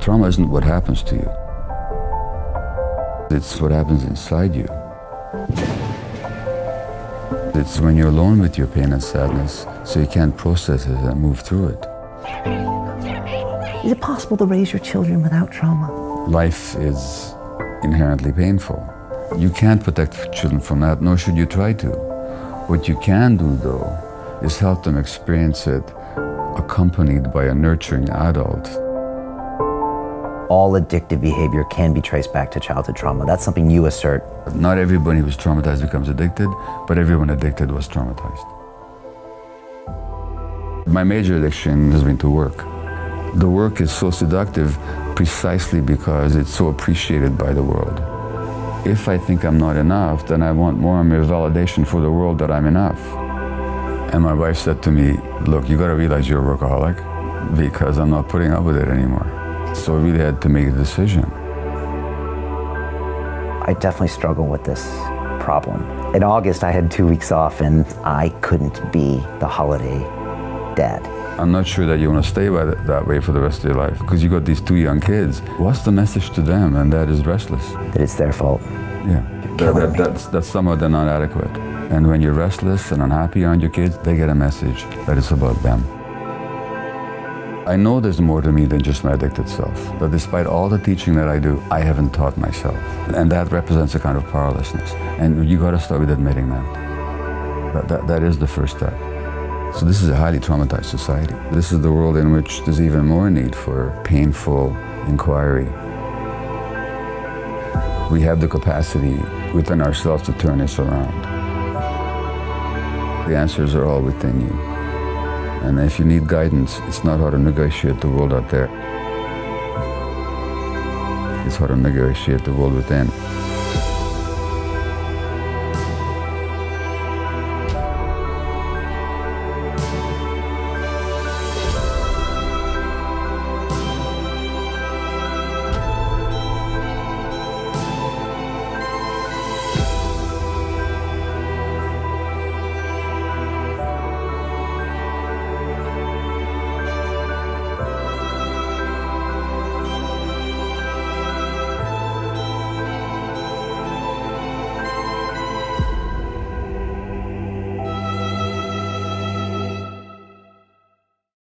Trauma isn't what happens to you. It's what happens inside you. It's when you're alone with your pain and sadness, so you can't process it and move through it. Is it possible to raise your children without trauma? Life is inherently painful. You can't protect children from that, nor should you try to. What you can do, though, is help them experience it accompanied by a nurturing adult. All addictive behavior can be traced back to childhood trauma. That's something you assert. Not everybody who's traumatized becomes addicted, but everyone addicted was traumatized. My major addiction has been to work. The work is so seductive precisely because it's so appreciated by the world. If I think I'm not enough, then I want more and more validation for the world that I'm enough. And my wife said to me, look, you gotta realize you're a workaholic because I'm not putting up with it anymore. So I really had to make a decision. I definitely struggle with this problem. In August, I had 2 weeks off and I couldn't be the holiday dad. I'm not sure that you want to stay that way for the rest of your life because you got these 2 young kids. What's the message to them? And that is restless. That it's their fault. Yeah, that's somehow they're not adequate. And when you're restless and unhappy around your kids, they get a message that it's about them. I know there's more to me than just my addicted self. But despite all the teaching that I do, I haven't taught myself. And that represents a kind of powerlessness. And you got to start with admitting that. That is the first step. So this is a highly traumatized society. This is the world in which there's even more need for painful inquiry. We have the capacity within ourselves to turn this around. The answers are all within you. And if you need guidance, it's not how to negotiate the world out there. It's how to negotiate the world within.